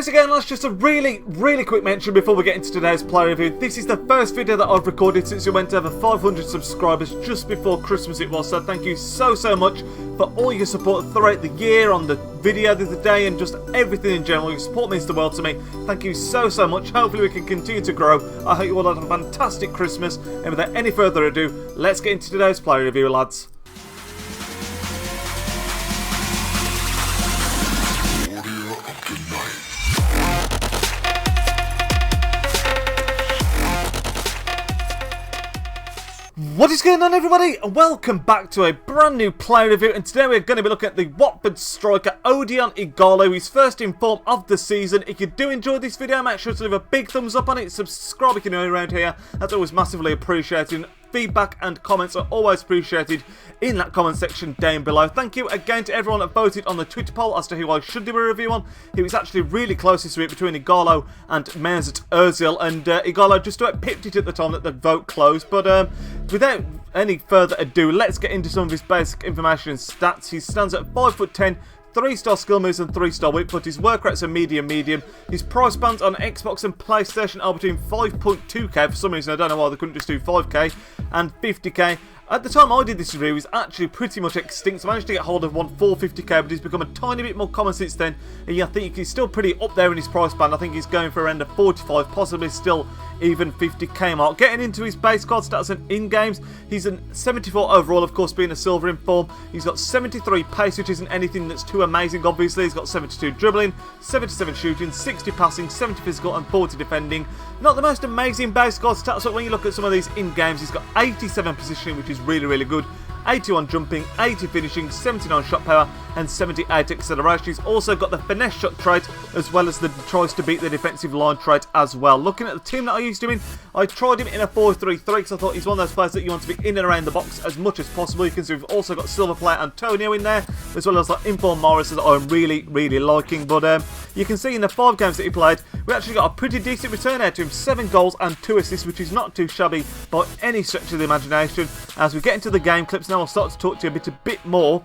How's it going, lads? Just a really quick mention before we get into today's player review. This is the first video that I've recorded since we went to over 500 subscribers just before Christmas it was, so thank you so much for all your support throughout the year, on the video the other day, and just everything in general. Your support means the world to me. Thank you so much. Hopefully we can continue to grow. I hope you all had a fantastic Christmas, and without any further ado, let's get into today's player review, lads. What is going on, everybody, and welcome back to a brand new player review. And today we're going to be looking at the Watford striker Odion Ighalo, his first in form of the season. If you do enjoy this video, make sure to leave a big thumbs up on it, subscribe if you're new around here, that's always massively appreciated. Feedback and comments are always appreciated in that comment section down below. Thank you again to everyone that voted on the Twitter poll as to who I should do a review on. It was actually really close this week between Ighalo and Mesut Ozil, and Ighalo just about pipped it at the time that the vote closed. But without any further ado, let's get into some of his basic information and stats. He stands at 5'10", 3-star skill moves and 3-star whip foot. His work rates are medium. His price bands on Xbox and PlayStation are between 5.2k, for some reason I don't know why they couldn't just do 5k, and 50k. At the time I did this review, he's actually pretty much extinct. I managed to get hold of one for 50k, but he's become a tiny bit more common since then. And yeah, I think he's still pretty up there in his price band. I think he's going for around the 45, possibly still even 50k mark. Getting into his base card stats and in-games, he's a 74 overall, of course, being a silver in form. He's got 73 pace, which isn't anything that's too amazing, obviously. He's got 72 dribbling, 77 shooting, 60 passing, 70 physical, and 40 defending. Not the most amazing base card stats, but when you look at some of these in-games, he's got 87 positioning, which is really good. 81 jumping, 80 finishing, 79 shot power, and 78 acceleration. He's also got the finesse shot trait, as well as the tries to beat the defensive line trait as well. Looking at the team that I used him in, I tried him in a 4-3-3 because I thought he's one of those players that you want to be in and around the box as much as possible. You can see we've also got Silver player Antonio in there, as well as like inform Morris that I'm really liking. But you can see in the 5 games that he played, we actually got a pretty decent return out to him. 7 goals and 2 assists, which is not too shabby by any stretch of the imagination. As we get into the game clips now, I'll start to talk to you a bit more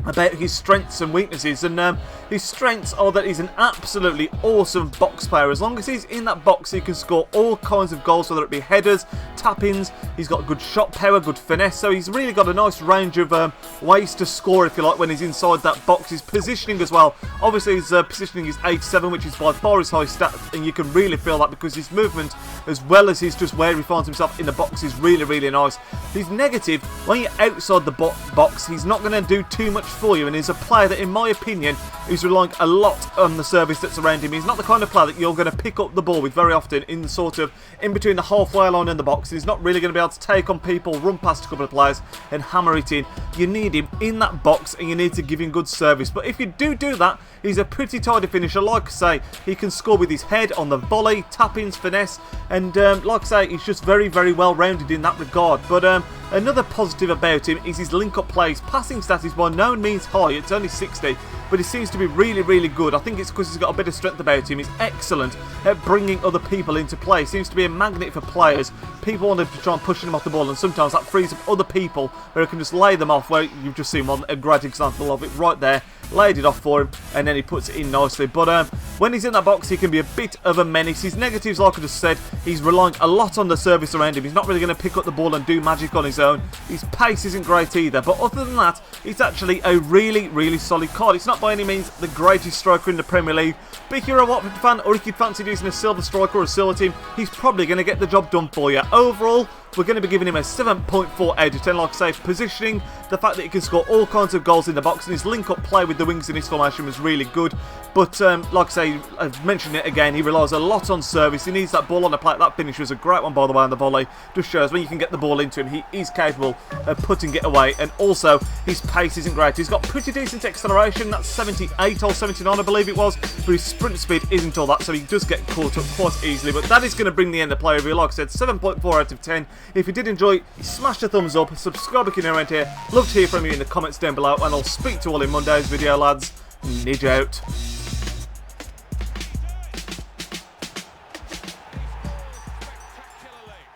about his strengths and weaknesses. And his strengths are that he's an absolutely awesome box player. As long as he's in that box, he can score all kinds of goals, whether it be headers, tap-ins. He's got good shot power, good finesse, so he's really got a nice range of ways to score, if you like, when he's inside that box. His positioning as well, obviously his positioning is 87, which is by far his high stat, and you can really feel that because his movement, as well as his just where he finds himself in the box, is really nice. He's negative when you're outside the box. He's not going to do too much for you, and he's a player that, in my opinion, is relying a lot on the service that's around him. He's not the kind of player that you're going to pick up the ball with very often in sort of in between the halfway line and the box. He's not really going to be able to take on people, run past a couple of players and hammer it in. You need him in that box, and you need to give him good service. But if you do that, he's a pretty tidy finisher. Like I say, he can score with his head on the volley, tap-ins, finesse, and like I say, he's just very well rounded in that regard. But another positive about him is his link-up play. His passing stat is by no means high, it's only 60, but he seems to be really good. I think it's because he's got a bit of strength about him. He's excellent at bringing other people into play. He seems to be a magnet for players. People want to try and push him off the ball, and sometimes that frees up other people where he can just lay them off, where you've just seen a great example of it right there. Laid it off for him, and then he puts it in nicely. But when he's in that box, he can be a bit of a menace. His negatives, like I just said, he's relying a lot on the service around him. He's not really going to pick up the ball and do magic on his own. His pace isn't great either, but other than that, it's actually a really solid card. It's not by any means the greatest striker in the Premier League, but if you're a Watford fan, or if you fancy using a silver striker or a silver team, he's probably going to get the job done for you. Overall, we're going to be giving him a 7.4 out of 10. Like I say, positioning, the fact that he can score all kinds of goals in the box, and his link-up play with the wings in his formation was really good. But like I say, I've mentioned it again, he relies a lot on service. He needs that ball on the plate. That finish was a great one, by the way, on the volley. Just shows when you can get the ball into him, he is capable of putting it away. And also, his pace isn't great. He's got pretty decent acceleration. That's 78 or 79, I believe it was. But his sprint speed isn't all that, so he does get caught up quite easily. But that is going to bring the end of the player review. Like I said, 7.4 out of 10. If you did enjoy, smash the thumbs up, subscribe if you're new around here. Love to hear from you in the comments down below, and I'll speak to you all in Monday's video, lads. Nidge out.